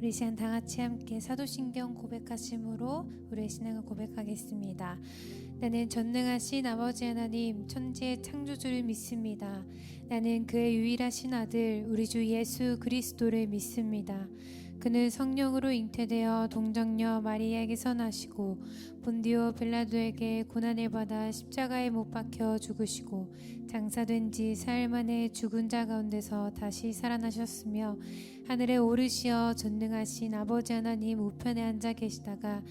우리 시간 다 같이 함께 사도신경 고백하심으로 우리의 신앙을 고백하겠습니다. 나는 전능하신 아버지 하나님 천지의 창조주를 믿습니다. 나는 그의 유일하신 아들 우리 주 예수 그리스도를 믿습니다. 그는 성령으로 잉태되어 동정녀 마리아에게서 나시고 본디오 빌라도에게 고난을 받아 십자가에 못 박혀 죽으시고 장사된 지 사흘 만에 죽은 자 가운데서 다시 살아나셨으며 하늘에 오르시어 전능하신 아버지 하나님 우편에 앉아 계시다가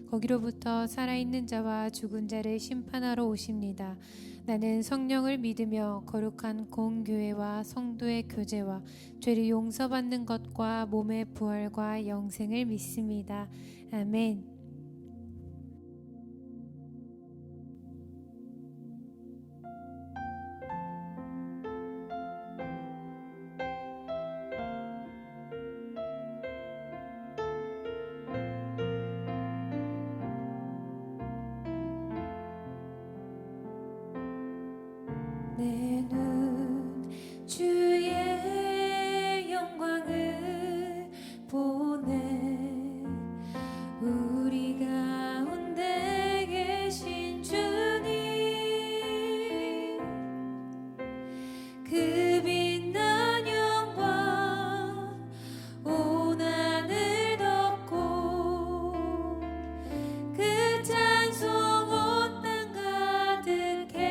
거기로부터 살아있는 자와 죽은 자를 심판하러 오십니다. 나는 성령을 믿으며 거룩한 공교회와 성도의 교제와 죄를 용서받는 것과 몸의 부활과 영생을 믿습니다. 아멘. 내 눈 주의 영광을 보네. 우리 가운데 계신 주님, 그 빛난 영광 온 하늘 덮고 그 찬송 온 땅 가득해.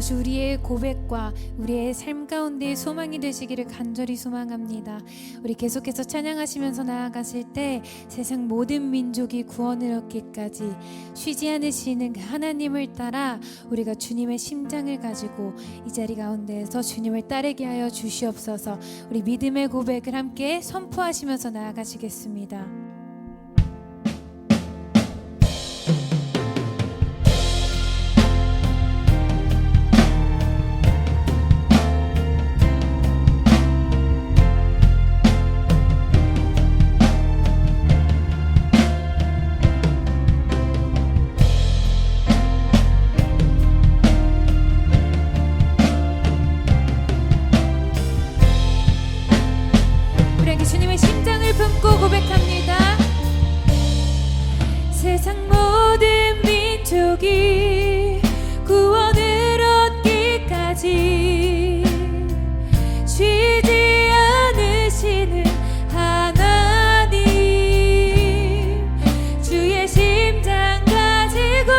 이것이 우리의 고백과 우리의 삶 가운데의 소망이 되시기를 간절히 소망합니다. 우리 계속해서 찬양하시면서 나아가실 때 세상 모든 민족이 구원을 얻기까지 쉬지 않으시는 그 하나님을 따라 우리가 주님의 심장을 가지고 이 자리 가운데에서 주님을 따르게 하여 주시옵소서. 우리 믿음의 고백을 함께 선포하시면서 나아가시겠습니다. 주님의 심장을 품고 고백합니다. 세상 모든 민족이 구원을 얻기까지 쉬지 않으시는 하나님, 주의 심장 가지고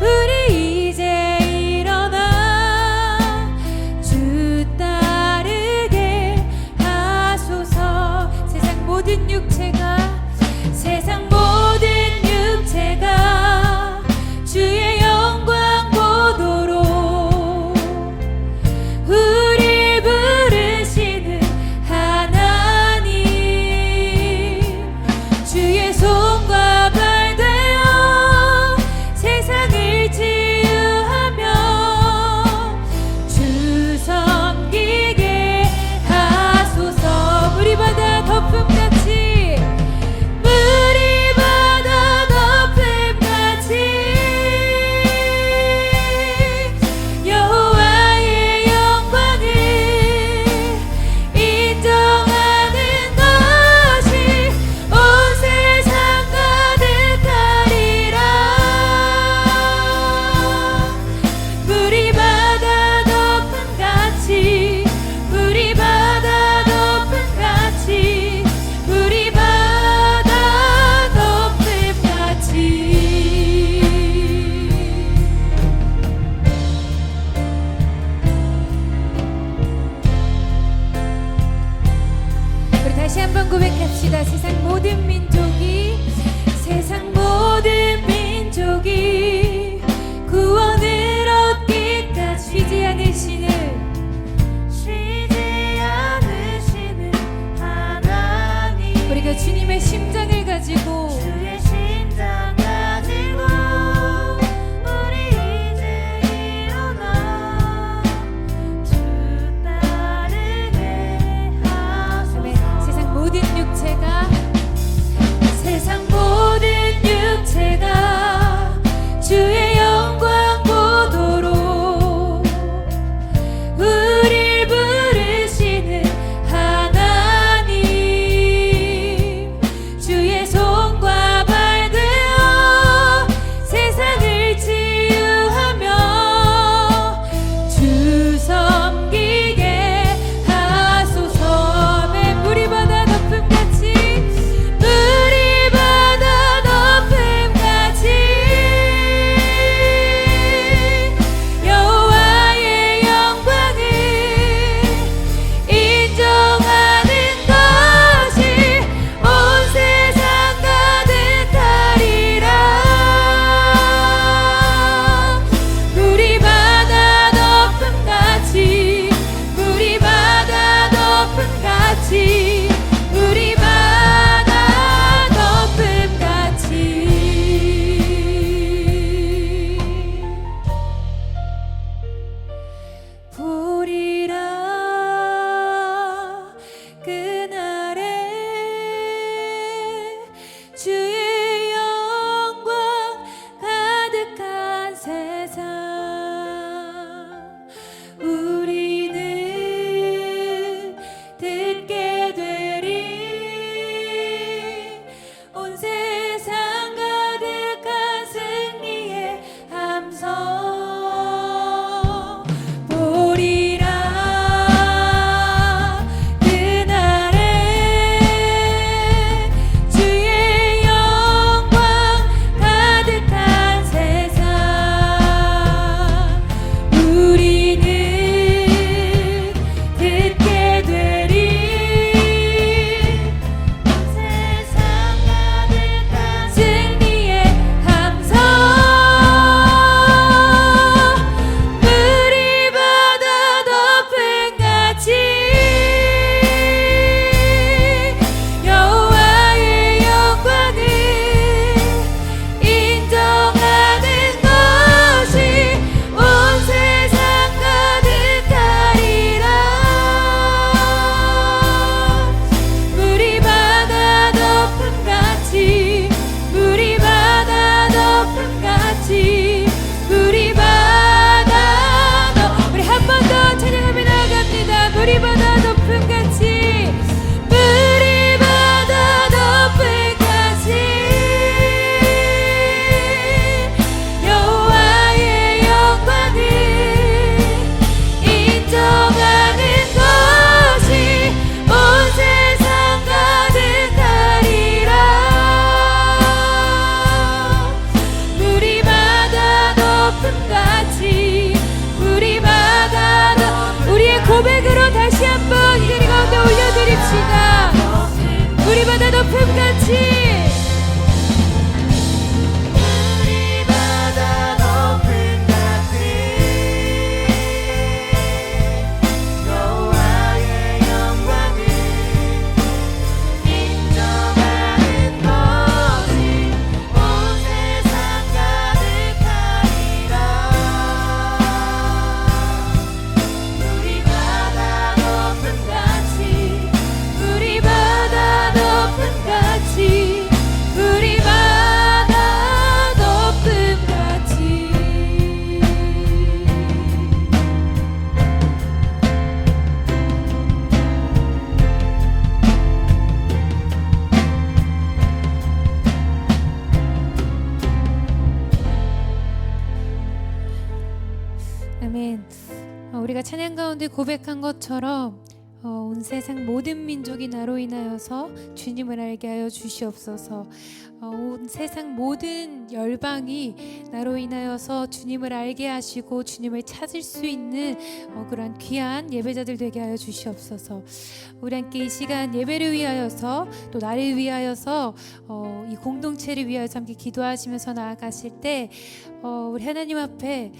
우리 이제 일어나 주 따르게 하소서. 세상 모든 육체가 주의 영광 보도록 우리 부르시는 하나님, 주의 손과 발 되어 세상을 치유하며 주 섬기게 하소서. 물이 바다 덮음같이 다시 한번 고백합시다. 세상 모든 민족이 구원을 얻기까지 쉬지 않으시는 하나님, 우리가 주님의 심장을 가지고 주의 심장 가지고 우리 이제 일어나 주 따르게 하소서. 세상 모든 육체가 주의 영광 보도록 우릴 부르시는 하나님, 주의 손과 찬양 가운데 고백한 것처럼 온 세상 모든 민족이 나로 인하여서 주님을 알게 하여 주시옵소서. 온 세상 모든 열방이 나로 인하여서 주님을 알게 하시고 주님을 찾을 수 있는 그러한 귀한 예배자들 되게 하여 주시옵소서. 우리 함께 이 시간 예배를 위하여서 또 나를 위하여서 이 공동체를 위하여서 함께 기도하시면서 나아가실 때 우리 하나님 앞에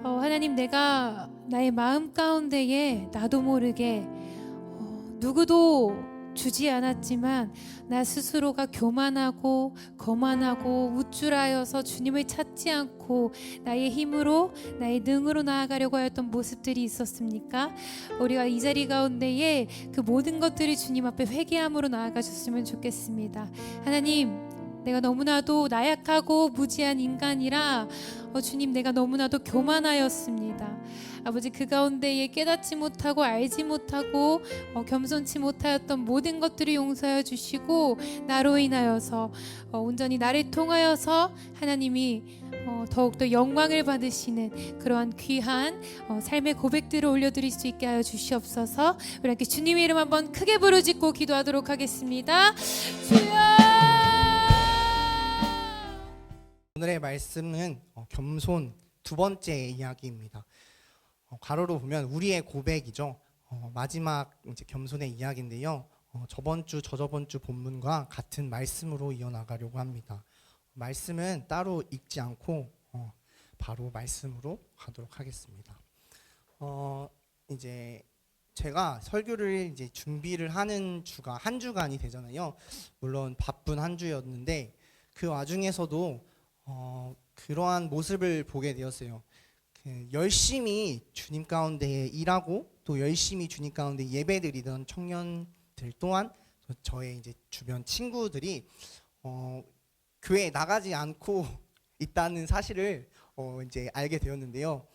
하나님, 내가 나의 마음 가운데에 나도 모르게 누구도 주지 않았지만 나 스스로가 교만하고 거만하고 우쭐하여서 주님을 찾지 않고 나의 힘으로 나의 능으로 나아가려고 하였던 모습들이 있었습니까? 우리가 이 자리 가운데에 그 모든 것들을 주님 앞에 회개함으로 나아가셨으면 좋겠습니다. 하나님, 내가 너무나도 나약하고 무지한 인간이라 주님, 내가 너무나도 교만하였습니다. 아버지, 그 가운데에 깨닫지 못하고 알지 못하고 겸손치 못하였던 모든 것들을 용서하여 주시고 나로 인하여서 온전히 나를 통하여서 하나님이 더욱더 영광을 받으시는 그러한 귀한 삶의 고백들을 올려드릴 수 있게 하여 주시옵소서. 우리 함께 주님의 이름 한번 크게 부르짖고 기도하도록 하겠습니다. 주여! 오늘의 말씀은 겸손 두 번째 이야기입니다. 괄호로 보면 우리의 고백이죠. 마지막 이제 겸손의 이야기인데요. 저번 주 저저번 주 본문과 같은 말씀으로 이어나가려고 합니다. 말씀은 따로 읽지 않고 바로 말씀으로 가도록 하겠습니다. 이제 제가 설교를 이제 준비를 하는 주가 한 주간이 되잖아요. 물론 바쁜 한 주였는데 그 와중에서도 그러한 모습을 보게 되었어요. 열심히 주님 가운데 일하고 또 열심히 주님 가운데 예배드리던 청년들 또한 저의 이제 주변 친구들이 교회에 나가지 않고 있다는 사실을 이제 알게 되었는데요.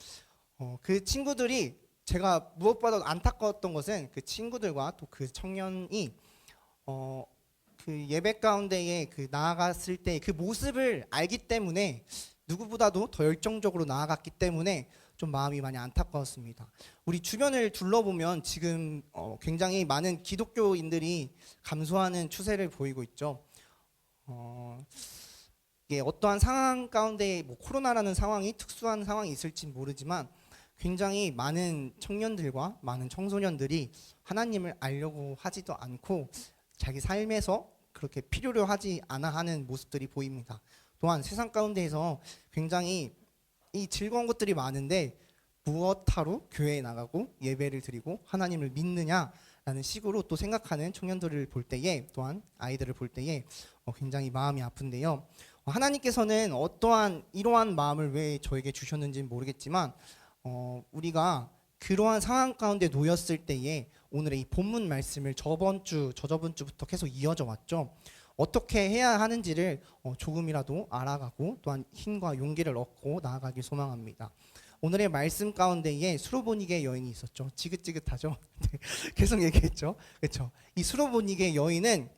그 친구들이 제가 무엇보다 안타까웠던 것은 그 친구들과 또 그 청년이 그 예배 가운데에 그 나아갔을 때 그 모습을 알기 때문에 누구보다도 더 열정적으로 나아갔기 때문에 좀 마음이 많이 안타까웠습니다. 우리 주변을 둘러보면 지금 굉장히 많은 기독교인들이 감소하는 추세를 보이고 있죠. 이게 어떠한 상황 가운데 뭐 코로나라는 상황이 특수한 상황이 있을지 모르지만 굉장히 많은 청년들과 많은 청소년들이 하나님을 알려고 하지도 않고 자기 삶에서 그렇게 필요로 하지 않아 하는 모습들이 보입니다. 또한 세상 가운데에서 굉장히 이 즐거운 것들이 많은데 무엇하러 교회에 나가고 예배를 드리고 하나님을 믿느냐라는 식으로 또 생각하는 청년들을 볼 때에 또한 아이들을 볼 때에 굉장히 마음이 아픈데요. 하나님께서는 어떠한 이러한 마음을 왜 저에게 주셨는지는 모르겠지만 우리가 그러한 상황 가운데 놓였을 때에 오늘의 이 본문 말씀을 저번 주, 저저번 주부터 계속 이어져 왔죠. 어떻게 해야 하는지를 조금이라도 알아가고 또한 힘과 용기를 얻고 나아가길 소망합니다. 오늘의 말씀 가운데에 수로보니게의 여인이 있었죠. 지긋지긋하죠. 계속 얘기했죠. 그렇죠. 이 수로보니게의 여인은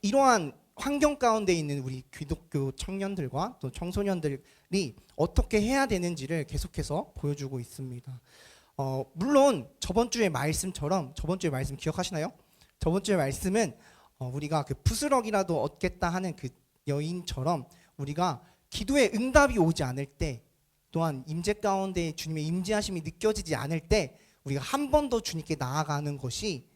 이러한 환경 가운데 있는 우리 기독교 청년들과 또 청소년들이 어떻게 해야 되는지를 계속해서 보여주고 있습니다. 물론 저번 주의 말씀처럼 저번 주의 말씀 기억하시나요? 저번 주의 말씀은 우리가 그 부스럭이라도 얻겠다 하는 그 여인처럼 우리가 기도에 응답이 오지 않을 때 또한 임재 가운데 주님의 임재하심이 느껴지지 않을 때 우리가 한 번 더 주님께 나아가는 것이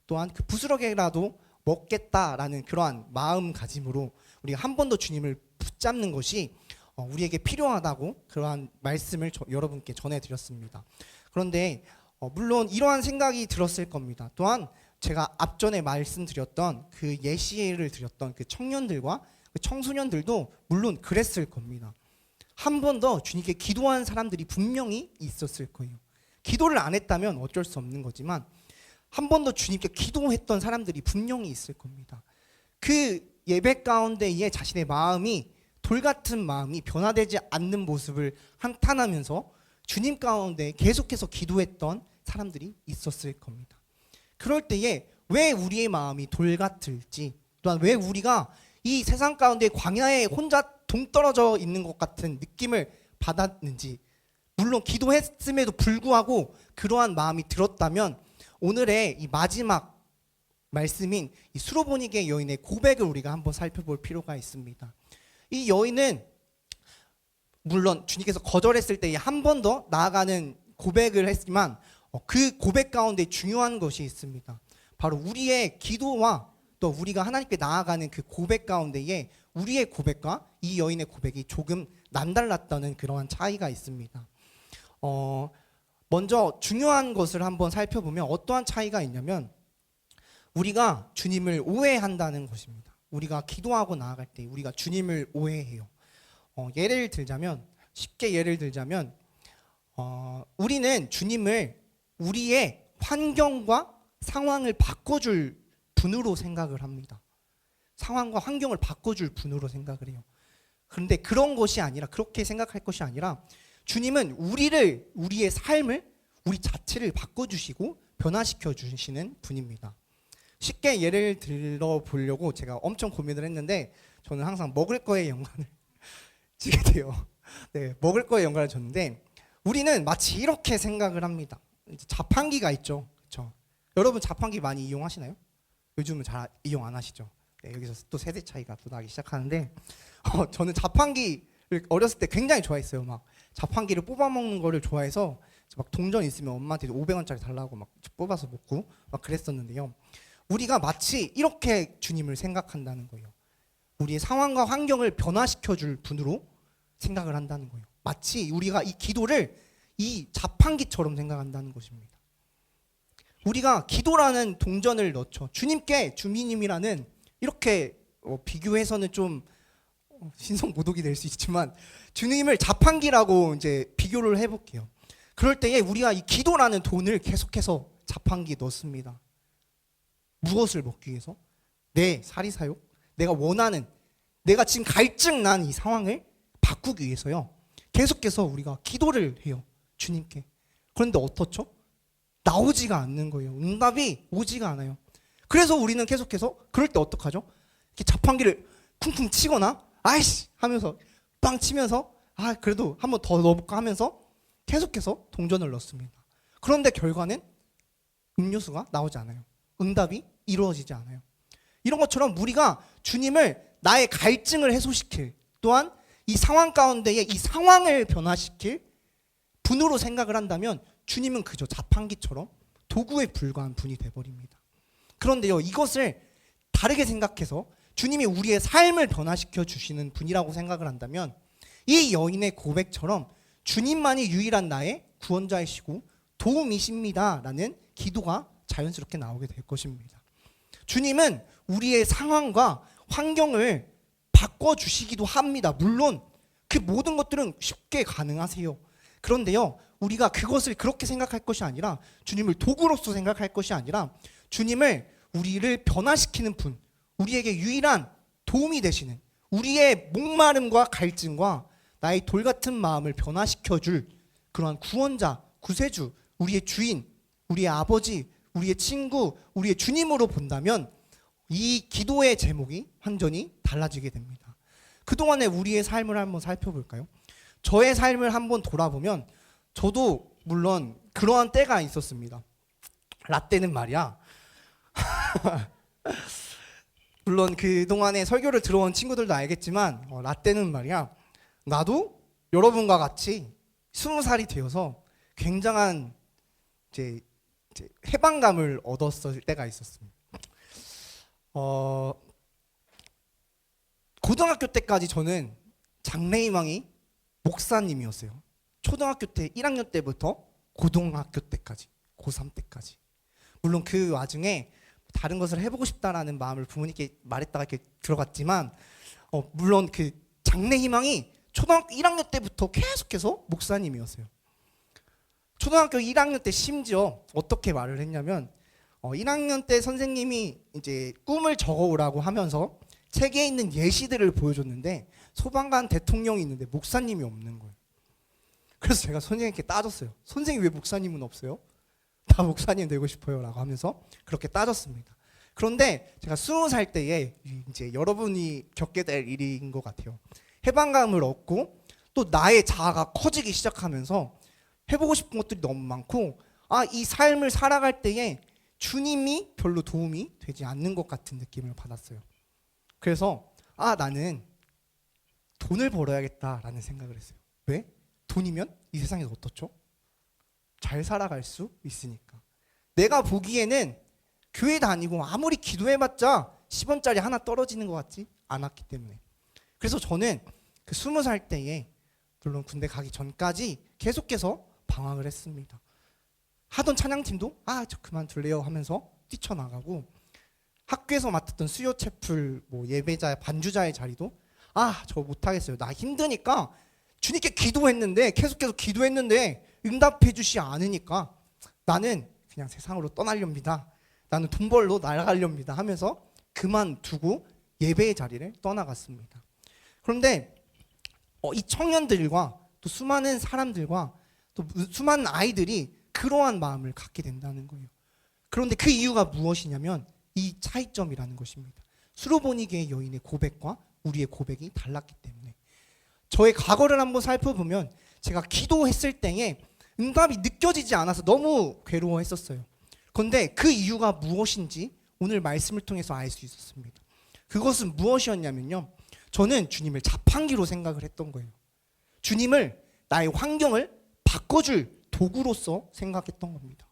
또한 그 부스럭이라도 먹겠다라는 그러한 마음가짐으로 우리가 한 번 더 주님을 붙잡는 것이 우리에게 필요하다고 그러한 말씀을 여러분께 전해드렸습니다. 그런데 물론 이러한 생각이 들었을 겁니다. 또한 제가 앞전에 말씀드렸던 그 예시를 드렸던 그 청년들과 그 청소년들도 물론 그랬을 겁니다. 한 번 더 주님께 기도한 사람들이 분명히 있었을 거예요. 기도를 안 했다면 어쩔 수 없는 거지만 한 번 더 주님께 기도했던 사람들이 분명히 있을 겁니다. 그 예배 가운데에 자신의 마음이 돌같은 마음이 변화되지 않는 모습을 한탄하면서 주님 가운데 계속해서 기도했던 사람들이 있었을 겁니다. 그럴 때에 왜 우리의 마음이 돌같을지 또한 왜 우리가 이 세상 가운데 광야에 혼자 동떨어져 있는 것 같은 느낌을 받았는지 물론 기도했음에도 불구하고 그러한 마음이 들었다면 오늘의 이 마지막 말씀인 이 수로보니게 여인의 고백을 우리가 한번 살펴볼 필요가 있습니다. 이 여인은 물론 주님께서 거절했을 때 한 번 더 나아가는 고백을 했지만 그 고백 가운데 중요한 것이 있습니다. 바로 우리의 기도와 또 우리가 하나님께 나아가는 그 고백 가운데에 우리의 고백과 이 여인의 고백이 조금 남달랐다는 그러한 차이가 있습니다. 먼저 중요한 것을 한번 살펴보면 어떠한 차이가 있냐면 우리가 주님을 오해한다는 것입니다. 우리가 기도하고 나아갈 때 우리가 주님을 오해해요. 쉽게 예를 들자면 우리는 주님을 우리의 환경과 상황을 바꿔줄 분으로 생각을 합니다. 상황과 환경을 바꿔줄 분으로 생각을 해요. 그런데 그렇게 생각할 것이 아니라 주님은 우리의 삶을, 우리 자체를 바꿔주시고 변화시켜 주시는 분입니다. 쉽게 예를 들어 보려고 제가 엄청 고민을 했는데 저는 항상 먹을 거에 연관을 지게 돼요. 네, 먹을 거에 연관을 줬는데 우리는 마치 이렇게 생각을 합니다. 자판기가 있죠. 그렇죠? 여러분 자판기 많이 이용하시나요? 요즘은 잘 이용 안 하시죠? 네, 여기서 또 세대 차이가 또 나기 시작하는데 저는 자판기를 어렸을 때 굉장히 좋아했어요. 막 자판기를 뽑아 먹는 거를 좋아해서 막 동전 있으면 엄마한테 500원짜리 달라고 막 뽑아서 먹고 막 그랬었는데요. 우리가 마치 이렇게 주님을 생각한다는 거예요. 우리의 상황과 환경을 변화시켜 줄 분으로 생각을 한다는 거예요. 마치 우리가 이 기도를 이 자판기처럼 생각한다는 것입니다. 우리가 기도라는 동전을 넣죠. 주님이라는 이렇게 비교해서는 좀 신성모독이 될 수 있지만 주님을 자판기라고 이제 비교를 해볼게요. 그럴 때에 우리가 이 기도라는 돈을 계속해서 자판기에 넣습니다. 무엇을 먹기 위해서? 내 사리사욕? 내가 원하는, 내가 지금 갈증 난 이 상황을 바꾸기 위해서요. 계속해서 우리가 기도를 해요. 주님께. 그런데 어떻죠? 나오지가 않는 거예요. 응답이 오지가 않아요. 그래서 우리는 계속해서 그럴 때 어떡하죠? 이렇게 자판기를 쿵쿵 치거나 아이씨 하면서 빵 치면서 그래도 한번 더 넣어볼까 하면서 계속해서 동전을 넣습니다. 그런데 결과는 음료수가 나오지 않아요. 응답이 이루어지지 않아요. 이런 것처럼 우리가 주님을 나의 갈증을 해소시킬, 또한 이 상황 가운데에 이 상황을 변화시킬 분으로 생각을 한다면 주님은 그저 자판기처럼 도구에 불과한 분이 되어버립니다. 그런데요, 이것을 다르게 생각해서 주님이 우리의 삶을 변화시켜 주시는 분이라고 생각을 한다면 이 여인의 고백처럼 주님만이 유일한 나의 구원자이시고 도움이십니다 라는 기도가 자연스럽게 나오게 될 것입니다. 주님은 우리의 상황과 환경을 바꿔주시기도 합니다. 물론 그 모든 것들은 쉽게 가능하세요. 그런데요, 우리가 그것을 그렇게 생각할 것이 아니라 주님을 도구로서 생각할 것이 아니라 주님을 우리를 변화시키는 분, 우리에게 유일한 도움이 되시는, 우리의 목마름과 갈증과 나의 돌같은 마음을 변화시켜줄 그러한 구원자, 구세주, 우리의 주인, 우리의 아버지, 우리의 친구, 우리의 주님으로 본다면 이 기도의 제목이 완전히 달라지게 됩니다. 그동안의 우리의 삶을 한번 살펴볼까요? 저의 삶을 한번 돌아보면 저도 물론 그러한 때가 있었습니다. 라떼는 말이야. 물론 그동안에 설교를 들어온 친구들도 알겠지만 라떼는 말이야. 나도 여러분과 같이 20살이 되어서 굉장한 이제 해방감을 얻었을 때가 있었습니다. 고등학교 때까지 저는 장래희망이 목사님이었어요. 초등학교 때 1학년 때부터 고등학교 때까지, 고3 때까지. 물론 그 와중에 다른 것을 해보고 싶다라는 마음을 부모님께 말했다가 이렇게 들어갔지만 물론 그 장래희망이 초등학교 1학년 때부터 계속해서 목사님이었어요. 초등학교 1학년 때 심지어 어떻게 말을 했냐면 1학년 때 선생님이 이제 꿈을 적어오라고 하면서 책에 있는 예시들을 보여줬는데 소방관 대통령이 있는데 목사님이 없는 거예요. 그래서 제가 선생님께 따졌어요. 선생님 왜 목사님은 없어요? 다 목사님 되고 싶어요 라고 하면서 그렇게 따졌습니다. 그런데 제가 20살 때에 이제 여러분이 겪게 될 일인 것 같아요. 해방감을 얻고 또 나의 자아가 커지기 시작하면서 해보고 싶은 것들이 너무 많고 이 삶을 살아갈 때에 주님이 별로 도움이 되지 않는 것 같은 느낌을 받았어요. 그래서 나는 돈을 벌어야겠다라는 생각을 했어요. 왜? 돈이면 이 세상에서 어떻죠? 잘 살아갈 수 있으니까. 내가 보기에는 교회 다니고 아무리 기도해봤자 10원짜리 하나 떨어지는 것 같지 않았기 때문에. 그래서 저는 그 20살 때에, 물론 군대 가기 전까지 계속해서 방황을 했습니다. 하던 찬양팀도 저 그만둘래요 하면서 뛰쳐나가고, 학교에서 맡았던 수요 채플 예배자 반주자의 자리도 저 못하겠어요, 나 힘드니까, 주님께 기도했는데 계속해서 기도했는데 응답해 주시 않으니까 나는 그냥 세상으로 떠나렵니다, 나는 돈 벌러 날아가렵니다 하면서 그만두고 예배의 자리를 떠나갔습니다. 그런데 이 청년들과 또 수많은 사람들과 또 수많은 아이들이 그러한 마음을 갖게 된다는 거예요. 그런데 그 이유가 무엇이냐면 이 차이점이라는 것입니다. 수로보니게의 여인의 고백과 우리의 고백이 달랐기 때문에. 저의 과거를 한번 살펴보면 제가 기도했을 때에 응답이 느껴지지 않아서 너무 괴로워했었어요. 그런데 그 이유가 무엇인지 오늘 말씀을 통해서 알 수 있었습니다. 그것은 무엇이었냐면요, 저는 주님을 자판기로 생각을 했던 거예요. 주님을 나의 환경을 바꿔줄 도구로서 생각했던 겁니다.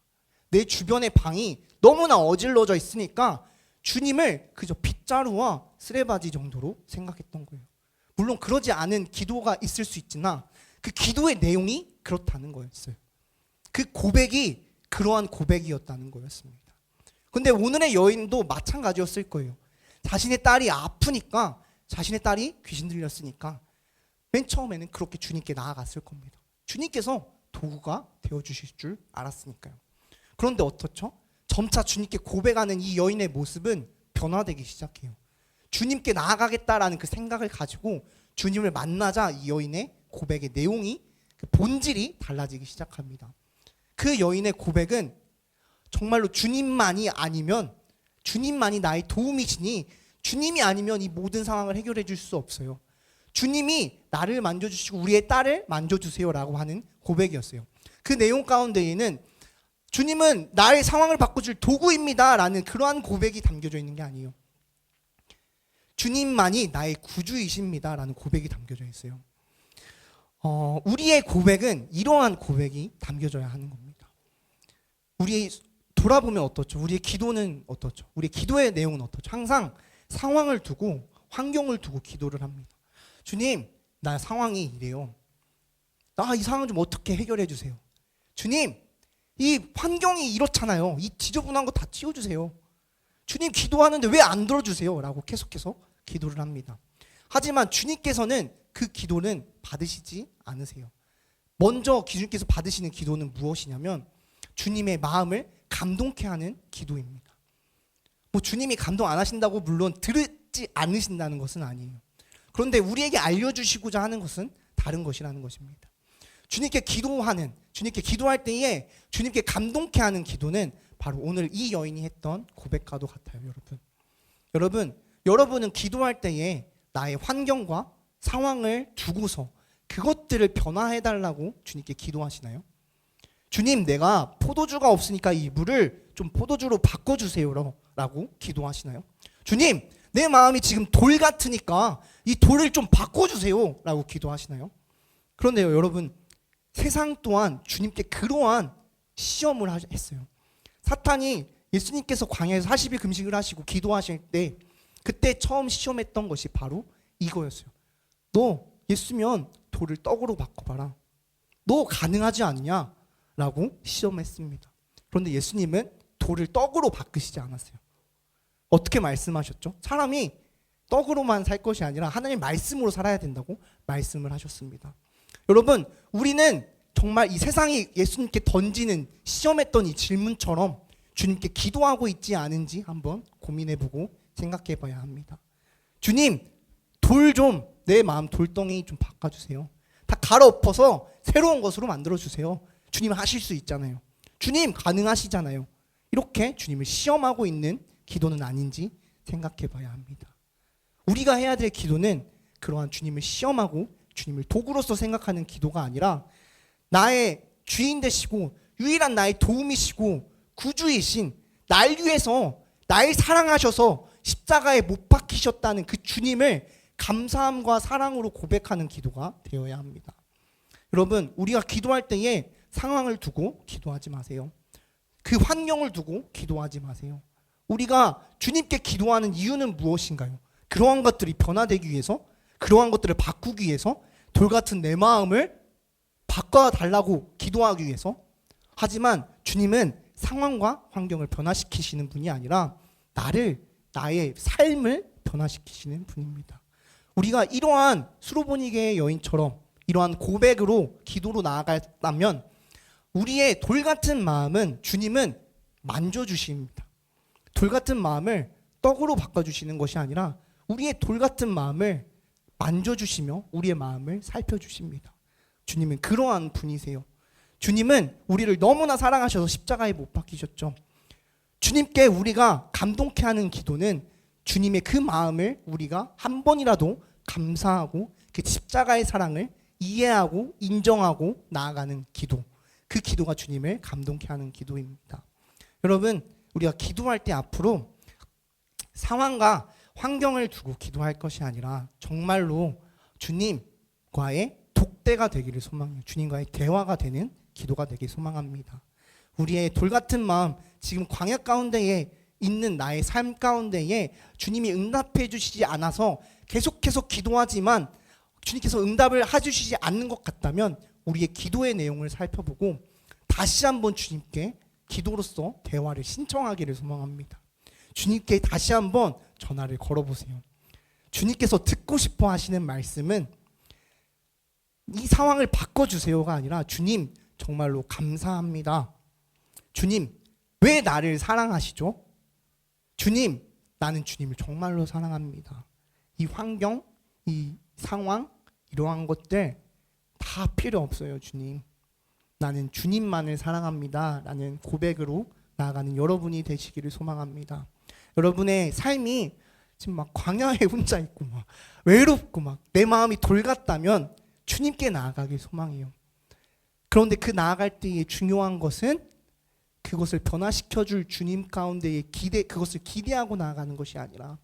내 주변의 방이 너무나 어질러져 있으니까 주님을 그저 빗자루와 쓰레바지 정도로 생각했던 거예요. 물론 그러지 않은 기도가 있을 수 있지만 그 기도의 내용이 그렇다는 거였어요. 그 고백이 그러한 고백이었다는 거였습니다. 근데 오늘의 여인도 마찬가지였을 거예요. 자신의 딸이 아프니까, 자신의 딸이 귀신 들렸으니까 맨 처음에는 그렇게 주님께 나아갔을 겁니다. 주님께서 도구가 되어주실 줄 알았으니까요. 그런데 어떻죠? 점차 주님께 고백하는 이 여인의 모습은 변화되기 시작해요. 주님께 나아가겠다라는 그 생각을 가지고 주님을 만나자 이 여인의 고백의 내용이, 그 본질이 달라지기 시작합니다. 그 여인의 고백은 정말로 주님만이 아니면, 주님만이 나의 도움이시니 주님이 아니면 이 모든 상황을 해결해 줄 수 없어요, 주님이 나를 만져주시고 우리의 딸을 만져주세요라고 하는 고백이었어요. 그 내용 가운데에는 주님은 나의 상황을 바꿔줄 도구입니다 라는 그러한 고백이 담겨져 있는 게 아니에요. 주님만이 나의 구주이십니다 라는 고백이 담겨져 있어요. 우리의 고백은 이러한 고백이 담겨져야 하는 겁니다. 우리 돌아보면 어떻죠? 우리의 기도는 어떻죠? 우리의 기도의 내용은 어떻죠? 항상 상황을 두고, 환경을 두고 기도를 합니다. 주님, 나 상황이 이래요. 나 이 상황 좀 어떻게 해결해 주세요. 주님, 이 환경이 이렇잖아요. 이 지저분한 거 다 치워주세요. 주님, 기도하는데 왜 안 들어주세요? 라고 계속해서 기도를 합니다. 하지만 주님께서는 그 기도는 받으시지 않으세요. 먼저 주님께서 받으시는 기도는 무엇이냐면 주님의 마음을 감동케 하는 기도입니다. 주님이 감동 안 하신다고 물론 들지 않으신다는 것은 아니에요. 그런데 우리에게 알려주시고자 하는 것은 다른 것이라는 것입니다. 주님께 기도하는, 주님께 기도할 때에 주님께 감동케 하는 기도는 바로 오늘 이 여인이 했던 고백과도 같아요. 여러분은 기도할 때에 나의 환경과 상황을 두고서 그것들을 변화해달라고 주님께 기도하시나요? 주님, 내가 포도주가 없으니까 이 물을 좀 포도주로 바꿔주세요 라고 기도하시나요? 주님, 내 마음이 지금 돌 같으니까 이 돌을 좀 바꿔주세요 라고 기도하시나요? 그런데요, 여러분, 세상 또한 주님께 그러한 시험을 했어요. 사탄이 예수님께서 광야에서 40일 금식을 하시고 기도하실 때 그때 처음 시험했던 것이 바로 이거였어요. 너 예수면 돌을 떡으로 바꿔봐라. 너 가능하지 않냐? 라고 시험했습니다. 그런데 예수님은 돌을 떡으로 바꾸시지 않았어요. 어떻게 말씀하셨죠? 사람이 떡으로만 살 것이 아니라 하나님 말씀으로 살아야 된다고 말씀을 하셨습니다. 여러분, 우리는 정말 이 세상이 예수님께 던지는, 시험했던 이 질문처럼 주님께 기도하고 있지 않은지 한번 고민해보고 생각해봐야 합니다. 주님, 돌 좀, 내 마음 돌덩이 좀 바꿔주세요. 다 갈아엎어서 새로운 것으로 만들어주세요. 주님 하실 수 있잖아요. 주님 가능하시잖아요. 이렇게 주님을 시험하고 있는 기도는 아닌지 생각해봐야 합니다. 우리가 해야 될 기도는 그러한 주님을 시험하고 주님을 도구로서 생각하는 기도가 아니라 나의 주인 되시고 유일한 나의 도움이시고 구주이신 날 위해서 날 사랑하셔서 십자가에 못 박히셨다는 그 주님을 감사함과 사랑으로 고백하는 기도가 되어야 합니다. 여러분, 우리가 기도할 때에 상황을 두고 기도하지 마세요. 그 환경을 두고 기도하지 마세요. 우리가 주님께 기도하는 이유는 무엇인가요? 그러한 것들이 변화되기 위해서, 그러한 것들을 바꾸기 위해서, 돌같은 내 마음을 바꿔달라고 기도하기 위해서. 하지만 주님은 상황과 환경을 변화시키시는 분이 아니라 나의 삶을 변화시키시는 분입니다. 우리가 이러한 수로보니게의 여인처럼 이러한 고백으로 기도로 나아간다면 우리의 돌같은 마음은 주님은 만져주십니다. 돌같은 마음을 떡으로 바꿔주시는 것이 아니라 우리의 돌같은 마음을 만져주시며 우리의 마음을 살펴주십니다. 주님은 그러한 분이세요. 주님은 우리를 너무나 사랑하셔서 십자가에 못 박히셨죠. 주님께 우리가 감동케 하는 기도는 주님의 그 마음을 우리가 한 번이라도 감사하고 그 십자가의 사랑을 이해하고 인정하고 나아가는 기도, 그 기도가 주님을 감동케 하는 기도입니다. 여러분, 우리가 기도할 때 앞으로 상황과 환경을 두고 기도할 것이 아니라 정말로 주님과의 독대가 되기를 소망해요. 주님과의 대화가 되는 기도가 되길 소망합니다. 우리의 돌같은 마음, 지금 광야 가운데에 있는 나의 삶 가운데에 주님이 응답해 주시지 않아서 계속해서 기도하지만 주님께서 응답을 해주시지 않는 것 같다면 우리의 기도의 내용을 살펴보고 다시 한번 주님께 기도로서 대화를 신청하기를 소망합니다. 주님께 다시 한번 전화를 걸어보세요. 주님께서 듣고 싶어 하시는 말씀은 이 상황을 바꿔주세요가 아니라 주님 정말로 감사합니다. 주님 왜 나를 사랑하시죠? 주님 나는 주님을 정말로 사랑합니다. 이 환경, 이 상황, 이러한 것들 다 필요 없어요. 주님 나는 주님만을 사랑합니다 라는 고백으로 나아가는 여러분이 되시기를 소망합니다. 여러분의 삶이 지금 막 광야에 혼자 있고 막 외롭고 막 내 마음이 돌 같다면 주님께 나아가길 소망해요. 그런데 그 나아갈 때의 중요한 것은 그것을 변화시켜줄 주님 가운데의 그것을 기대하고 나아가는 것이 아니라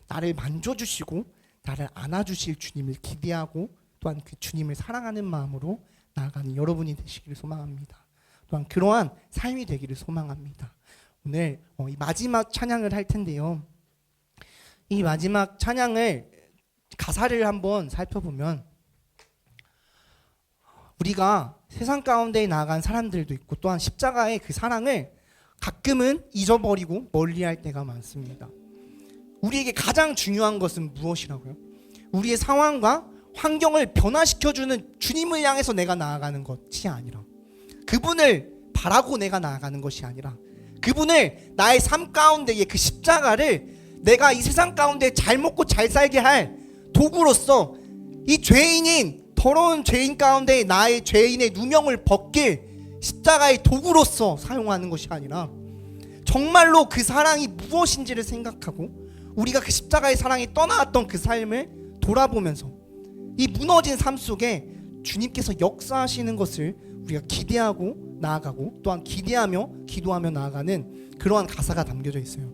나를 만져주시고 나를 안아주실 주님을 기대하고 또한 그 주님을 사랑하는 마음으로 나아가는 여러분이 되시기를 소망합니다. 또한 그러한 삶이 되기를 소망합니다. 오늘 이 마지막 찬양을 할 텐데요. 이 마지막 찬양을 가사를 한번 살펴보면 우리가 세상 가운데 나아간 사람들도 있고 또한 십자가의 그 사랑을 가끔은 잊어버리고 멀리할 때가 많습니다. 우리에게 가장 중요한 것은 무엇이라고요? 우리의 상황과 환경을 변화시켜주는 주님을 향해서 내가 나아가는 것이 아니라 그분을 바라고 내가 나아가는 것이 아니라 그분을 나의 삶 가운데의 그 십자가를 내가 이 세상 가운데 잘 먹고 잘 살게 할 도구로서 이 죄인인 더러운 죄인 가운데 나의 죄인의 누명을 벗길 십자가의 도구로서 사용하는 것이 아니라 정말로 그 사랑이 무엇인지를 생각하고 우리가 그 십자가의 사랑이 떠나왔던 그 삶을 돌아보면서 이 무너진 삶 속에 주님께서 역사하시는 것을 우리가 기대하고 나아가고 또한 기대하며 기도하며 나아가는 그러한 가사가 담겨져 있어요.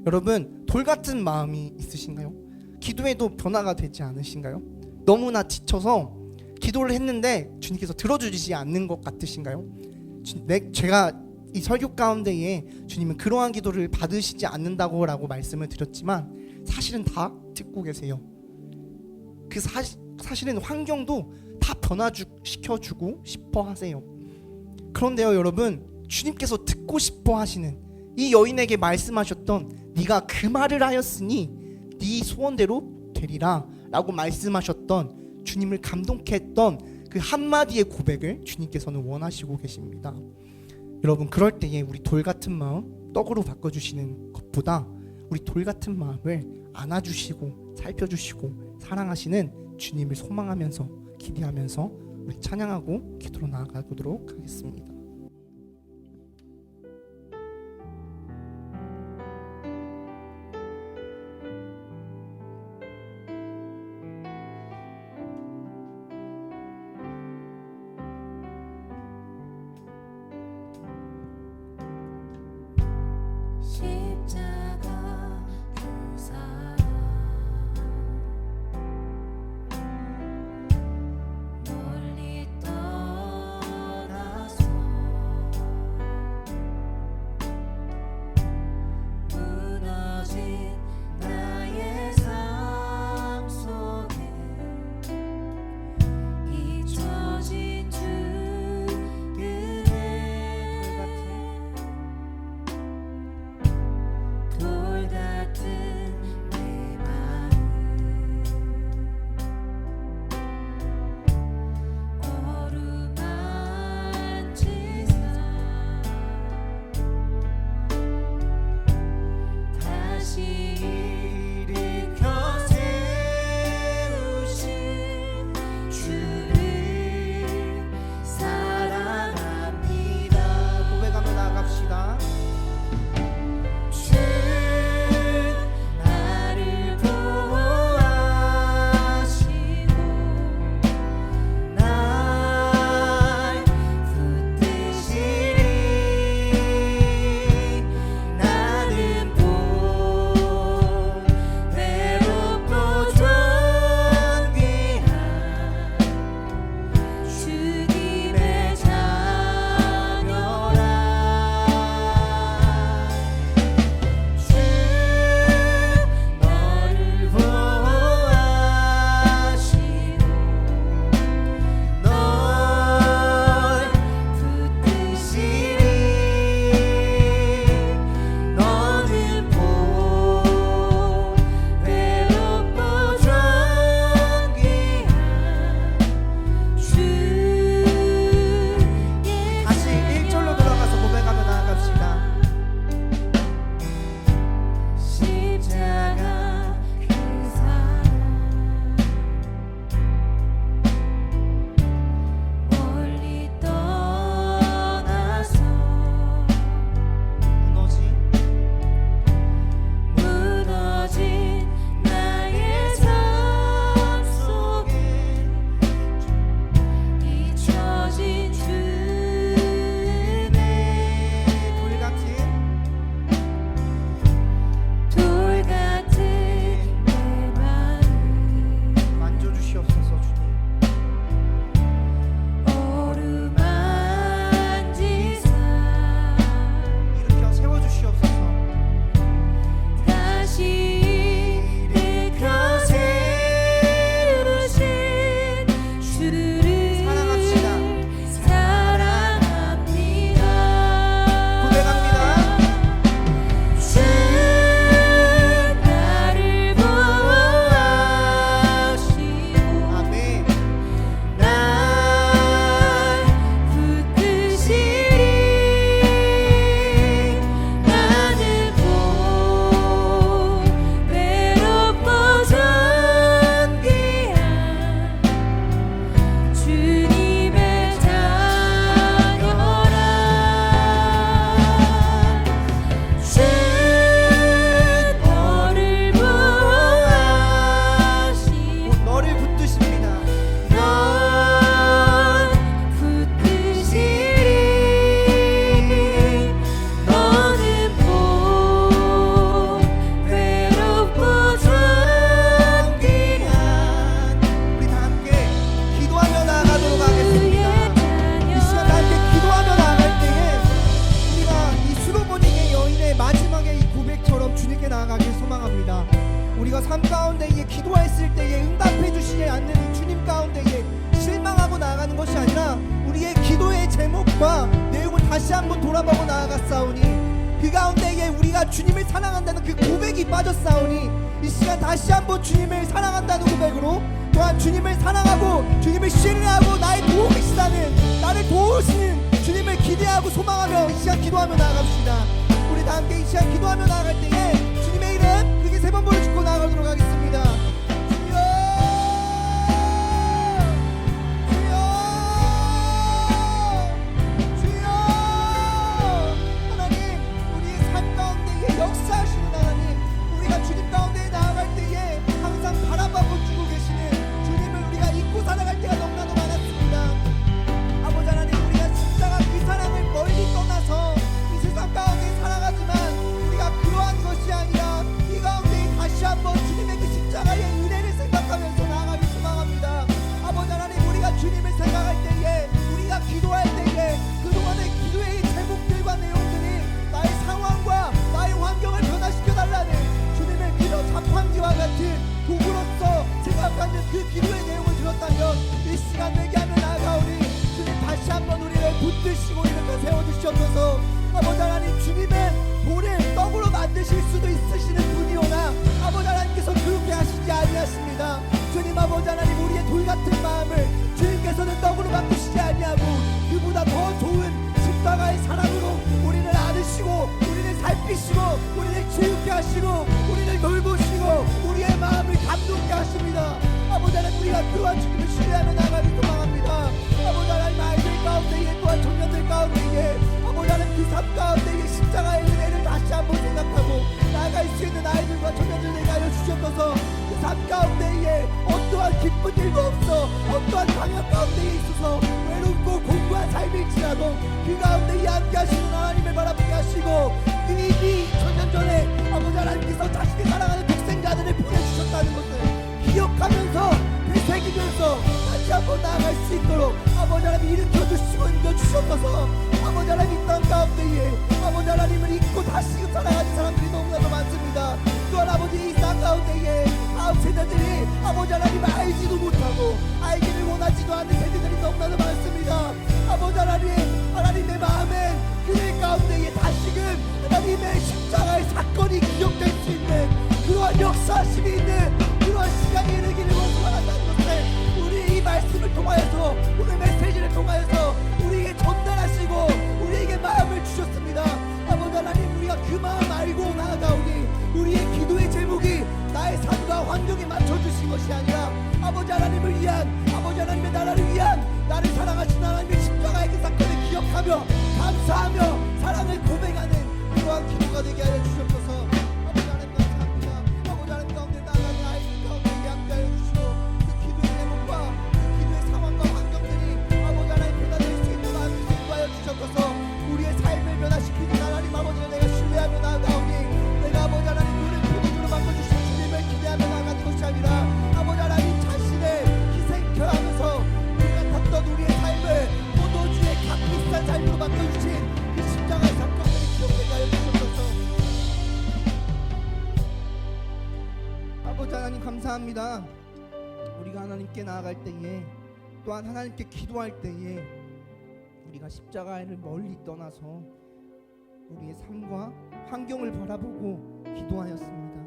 여러분 돌같은 마음이 있으신가요? 기도해도 변화가 되지 않으신가요? 너무나 지쳐서 기도를 했는데 주님께서 들어주시지 않는 것 같으신가요? 제가 이 설교 가운데에 주님은 그러한 기도를 받으시지 않는다고 라고 말씀을 드렸지만 사실은 다 듣고 계세요. 그 사실은 환경도 다 변화시켜주고 싶어 하세요. 그런데요 여러분 주님께서 듣고 싶어 하시는 이 여인에게 말씀하셨던 네가 그 말을 하였으니 네 소원대로 되리라 라고 말씀하셨던 주님을 감동케 했던 그 한마디의 고백을 주님께서는 원하시고 계십니다. 여러분 그럴 때에 우리 돌같은 마음 떡으로 바꿔주시는 것보다 우리 돌같은 마음을 안아주시고 살펴주시고 사랑하시는 주님을 소망하면서 기대하면서 우리 찬양하고 기도로 나아가도록 하겠습니다. 삶 가운데에 기도했을 때에 응답해 주시지 않는 주님 가운데에 실망하고 나아가는 것이 아니라 우리의 기도의 제목과 내용을 다시 한번 돌아보고 나아갔사오니 그 가운데에 우리가 주님을 사랑한다는 그 고백이 빠졌사오니 이 시간 다시 한번 주님을 사랑한다는 고백으로 또한 주님을 사랑하고 주님을 신뢰하고 나의 도우시다는 나를 도우시는 주님을 기대하고 소망하며 이 시간 기도하며 나아갑시다. 우리 다 함께 이 시간 기도하며 나아갈 때에 주님의 이름 크게 3번 부르짖고 나아가도록 하겠습니다. 주여 주여 주여 하나님 우리의 삶 가운데에 역사하시는 하나님 우리가 주님 가운데에 나아갈 때에 항상 바라보고 주고 계시는 주님을 우리가 잊고 살아갈 때가 너무나도 많았습니다. 아버지 하나님 우리가 십자가 그 사랑을 멀리 떠나서 이 세상 가운데 살아가지만 우리가 그러한 것이 아니라 이 가운데 다시 한번 주님의 그 십자가의 은혜를 생각하면서 나아가기 소망합니다. 아버지 하나님 우리가 주님을 생각할 때에 우리가 기도할 때에 그동안의 기도의 제목들과 내용들이 나의 상황과 나의 환경을 변화시켜달라는 주님의 기도 자판기와 같은 도구로서 생각하는 그 기도의 내용을 들었다면 이 시간 회개하며 나아가오니 주님 다시 한번 우리를 붙드시고 이렇게 세워주시옵소서. 아버지 하나님 주님의 돌을 떡으로 만드실 수도 있으시는 분이오나 아버지 하나님께서 그렇게 하시지 아니하십니다. 주님 아버지 하나님 우리의 돌 같은 마음을 주님께서는 떡으로 바꾸시지 아니하고 그보다 더 좋은 십자가의 사랑으로 우리를 안으시고 우리를 살피시고 우리를 치유케 하시고 우리를 돌보시고 우리의 마음을 감동케 하십니다. 아버지 하나님 우리가 그러한 주님을 신뢰하며 나가기 소망합니다. 아버지 하나님 아이들 가운데에 또한 청년들 가운데에 아버지 하나님 그 삶 가운데에 십자가의 은혜를 다시 한번 생각하고 나아갈 수 있는 아이들과 청년들에게 하여 주시옵소서. 그 삶 가운데에 어떠한 기쁜 일도 없어 어떠한 방향 가운데에 있어서 외롭고 공고한 삶일지라도 그 가운데에 함께 하시는 하나님을 바라보게 하시고 이미 천년 전에 아버지 하나님께서 자신이 사랑하는 독생자들을 보내주셨다는 것을 기억하면서 되새기면서 다시 한번 나아갈 수 있도록 아버지 하나님 일으켜주시고 인도주시옵소서. 아버지 하나님 이 땅 가운데에 아버지 하나님을 잊고 다시금 살아가는 사람들이 너무나도 많습니다. 또한 아버지 이 땅 가운데에 아홉 세대들이 아버지 하나님을 알지도 못하고 알기를 원하지도 않는 세대들이 너무나도 많습니다. 아버지 하나님의 마음엔 그들 가운데에 다시금 하나님의 십자가의 사건이 기억될 수 있는 그러한 역사심이 있는 그러한 시간이 이르기를 원한다는 것을 우리 이 말씀을 통하여서 오늘 메시지를 통하여서 우리에게 전달하시고 우리에게 마음을 주셨습니다. 아버지 하나님 우리가 그 마음 알고 나아가오니 우리의 기도의 제목이 나의 삶과 환경에 맞춰주신 것이 아니라 아버지 하나님을 위한 아버지 하나님의 나라를 위한 나를 사랑하신 하나님의 십자가의 그 사건을 기억하며 감사하며 사랑을 고백하는 그러한 기도가 되게 하여 주시옵소서. 아버지 하나님 감사합니다. 아버지 하나님 가운데 나아가는 아이들 가운데 함께하여 주시고 그 기도의 제목과 그 기도의 상황과 환경들이 아버지 하나님 변화될 수 있도록 인도하여 주시옵소서. 우리의 삶을 변화시키는 하나님 아버지를 내가 신뢰하며 나아가오니 내가 아버지 하나님 우리를 포도주로 바꿔주신 주님을 기대하며 나아가는 것이 아니라 아버지 하나님 자신의 희생케 하면서 우리가 탔던 우리의 삶을 포도주의 값비싼 삶으로 바꿔주신 그 십자가의 사건들이 기억되게 하여 주옵소서. 아버지 하나님 감사합니다. 우리가 하나님께 나아갈 때에 또한 하나님께 기도할 때에 우리가 십자가를 멀리 떠나서 우리의 삶과 환경을 바라보고 기도하였습니다.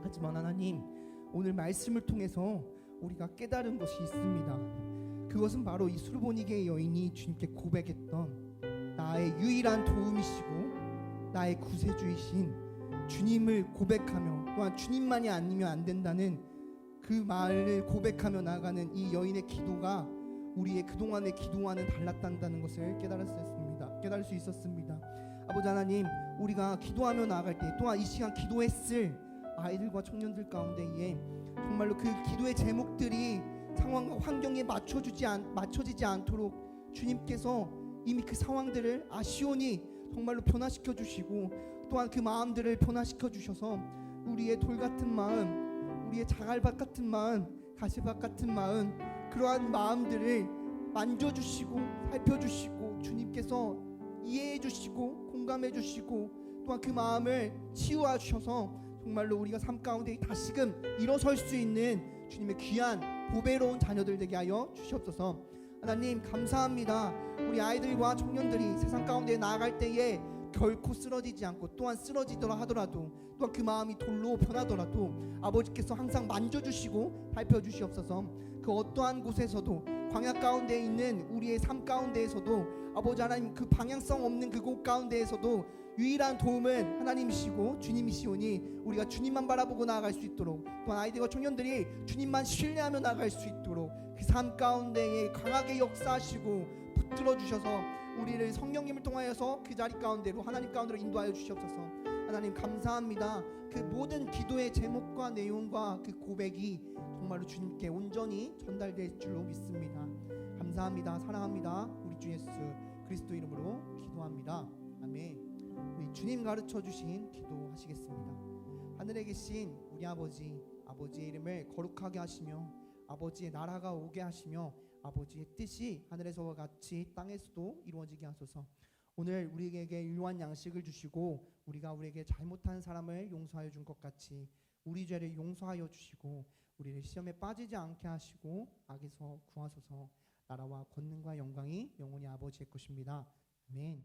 하지만 하나님 오늘 말씀을 통해서 우리가 깨달은 것이 있습니다. 그것은 바로 이 수르보니게의 여인이 주님께 고백했던 나의 유일한 도움이시고 나의 구세주이신 주님을 고백하며 또한 주님만이 아니면 안 된다는 그 말을 고백하며 나아가는 이 여인의 기도가 우리의 그동안의 기도와는 달랐다는 것을 깨달을 수 있었습니다. 아버지 하나님 우리가 기도하며 나아갈 때 또한 이 시간 기도했을 아이들과 청년들 가운데에 정말로 그 기도의 제목들이 상황과 환경에 맞춰지지 않도록 주님께서 이미 그 상황들을 아시오니 정말로 변화시켜 주시고 또한 그 마음들을 변화시켜 주셔서 우리의 돌 같은 마음, 우리의 자갈밭 같은 마음, 가시밭 같은 마음, 그러한 마음들을 만져주시고 살펴주시고 주님께서 이해해 주시고 공감해 주시고 또한 그 마음을 치유해 주셔서 정말로 우리가 삶 가운데 다시금 일어설 수 있는 주님의 귀한 보배로운 자녀들 되게 하여 주시옵소서. 하나님 감사합니다. 우리 아이들과 청년들이 세상 가운데 나아갈 때에 결코 쓰러지지 않고, 또한 쓰러지더라 하더라도 또한 그 마음이 돌로 변하더라도 아버지께서 항상 만져주시고 살펴주시옵소서. 그 어떠한 곳에서도, 광야 가운데 있는 우리의 삶 가운데에서도 아버지 하나님, 그 방향성 없는 그곳 가운데에서도 유일한 도움은 하나님이시고 주님이시오니 우리가 주님만 바라보고 나아갈 수 있도록, 또한 아이들과 청년들이 주님만 신뢰하며 나아갈 수 있도록 그 삶 가운데에 강하게 역사하시고 붙들어 주셔서 우리를 성령님을 통하여서 그 자리 가운데로, 하나님 가운데로 인도하여 주시옵소서. 하나님 감사합니다. 그 모든 기도의 제목과 내용과 그 고백이 정말로 주님께 온전히 전달될 줄로 믿습니다. 감사합니다. 사랑합니다. 우리 주 예수 그리스도 이름으로 기도합니다. 아멘. 우리 주님 가르쳐 주신 기도하시겠습니다. 하늘에 계신 우리 아버지, 아버지의 이름을 거룩하게 하시며 아버지의 나라가 오게 하시며 아버지의 뜻이 하늘에서와 같이 땅에서도 이루어지게 하소서. 오늘 우리에게 유효한 양식을 주시고 우리가 우리에게 잘못한 사람을 용서하여 준 것 같이 우리 죄를 용서하여 주시고 우리를 시험에 빠지지 않게 하시고 악에서 구하소서. 나라와 권능과 영광이 영원히 아버지의 것입니다. 아멘.